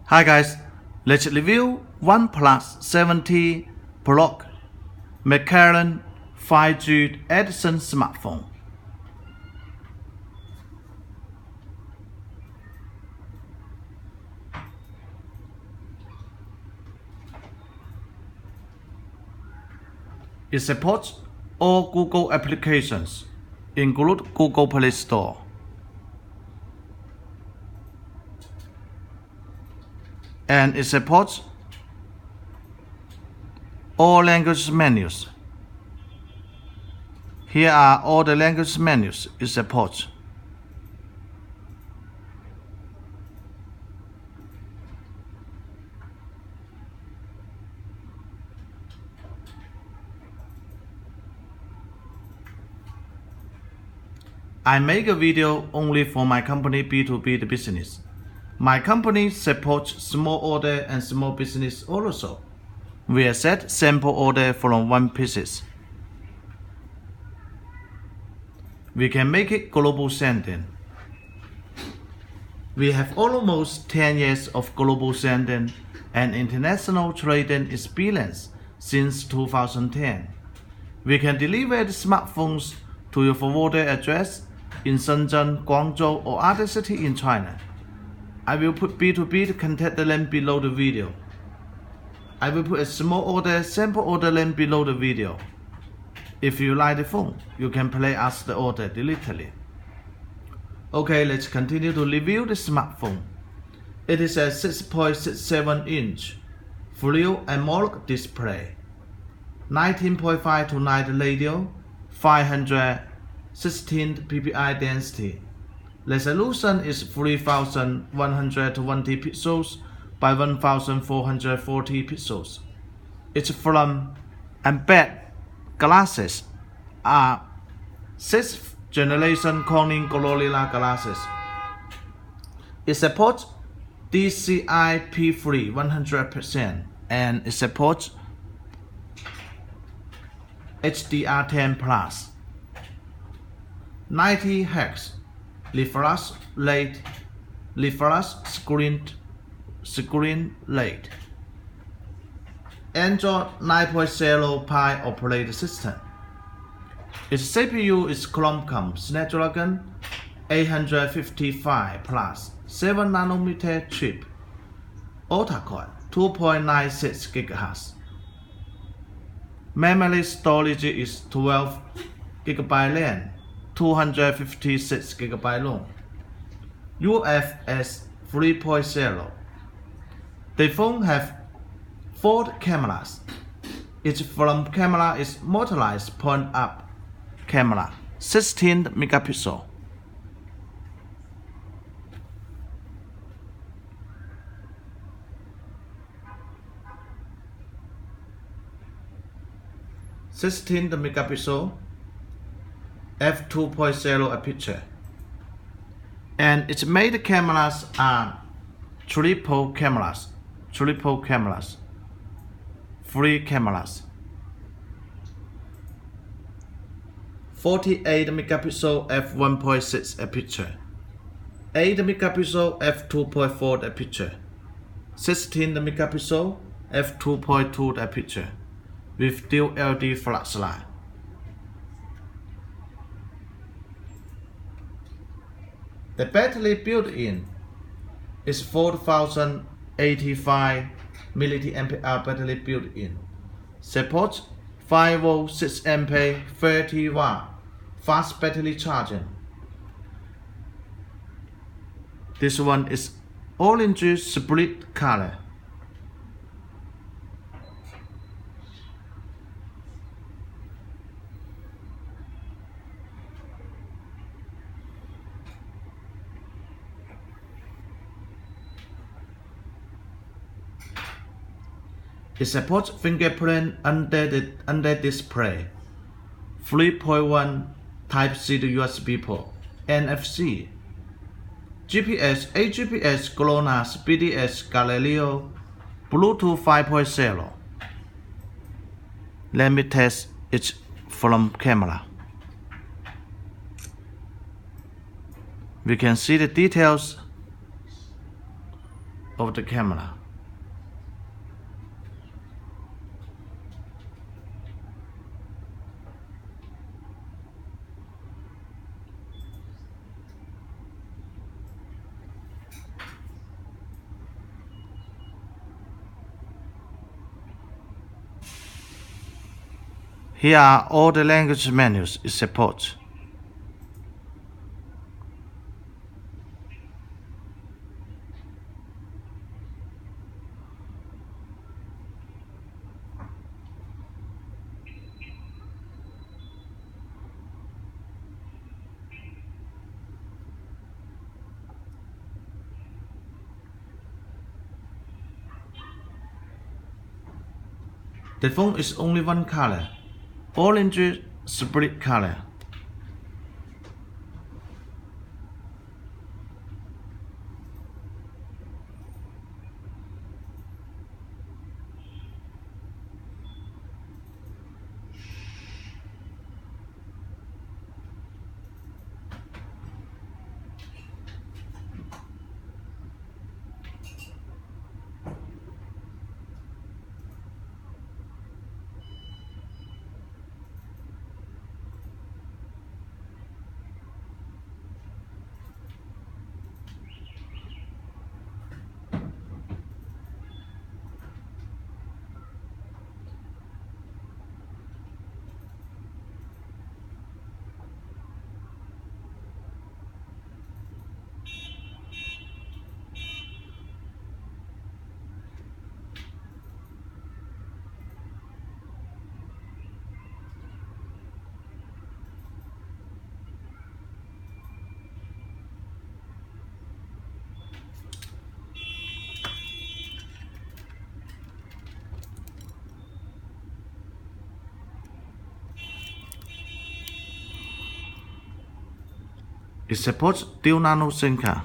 Hi guys, let's review OnePlus 70 Pro Mclaren 5G Edison smartphone. It supports all Google applications, including Google Play Store. And it supports all language menus. Here are all the language menus it supports. I make a video only for my company B2B business. My company supports small order and small business also. We accept sample order from 1 pieces. We can make it global sending. We have almost 10 years of global sending and international trading experience since 2010. We can deliver the smartphones to your forwarder address in Shenzhen, Guangzhou or other city in China. I will put B2B contact link below the video. I will put a small order sample order link below the video. If you like the phone, you can place us the order directly. Okay, let's continue to review the smartphone. It is a 6.67-inch Fluid AMOLED display, 19.5 to 9 radio, 516 ppi density. Resolution is 3120 pixels by 1440 pixels. It's from AMOLED glasses are 6th generation Corning Gorilla glasses. It supports DCI-P3 100% and it supports HDR10 Plus, 90 Hz refresh screen rate, Android 9.0 Pie operating system. Its CPU is Qualcomm Snapdragon 855 plus 7nm chip, octa-core 2.96 GHz. Memory storage is 12 GB RAM, 256 GB long, UFS 3.0. The phone have 4 cameras. Its front camera is motorized point-up camera, 16 megapixel. f2.0 aperture, and its main cameras are triple cameras, 3 cameras, 48 megapixel f1.6 aperture, 8 megapixel f2.4 aperture, 16 megapixel f2.2 aperture with dual LED flashlight. The battery built-in is 4085 mAh battery built-in. Supports 5V 6A 30W fast battery charging. This one is orange split color. It supports fingerprint under display, 3.1 Type-C to USB port, NFC, GPS, AGPS, GLONASS, BDS, Galileo, Bluetooth 5.0. Let me test it from camera. We can see the details of the camera. Here are all the language menus it supports. The phone is only one color, orange split color. It supports dual nano SIM card.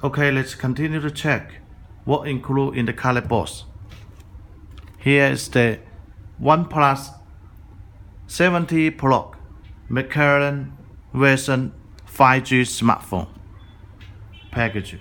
Okay, let's continue to check what included in the color box. Here is the Oneplus 70 Pro Mclaren version 5G smartphone package.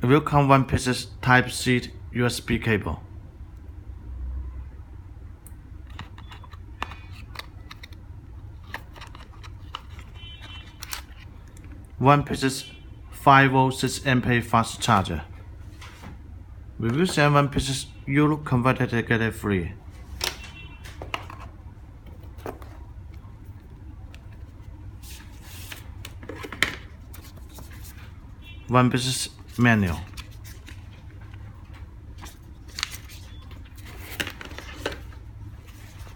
It will come one piece Type-C USB cable. One piece 5V 6A fast charger. We will send one piece Euro converter to get it free. One piece manual.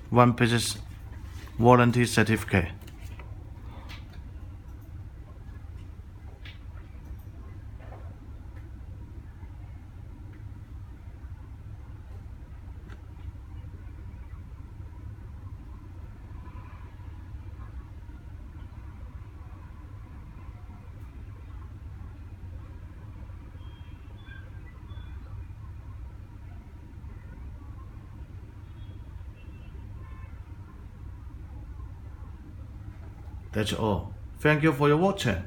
One piece warranty certificate. That's all. Thank you for your watching.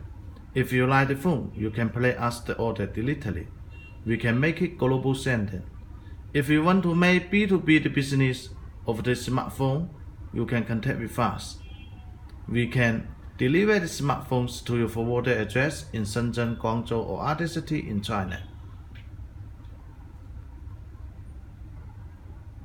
If you like the phone, you can place us the order digitally. We can make it global sending. If you want to make B2B the business of the smartphone, you can contact with us. We can deliver the smartphones to your forwarded address in Shenzhen, Guangzhou or other city in China.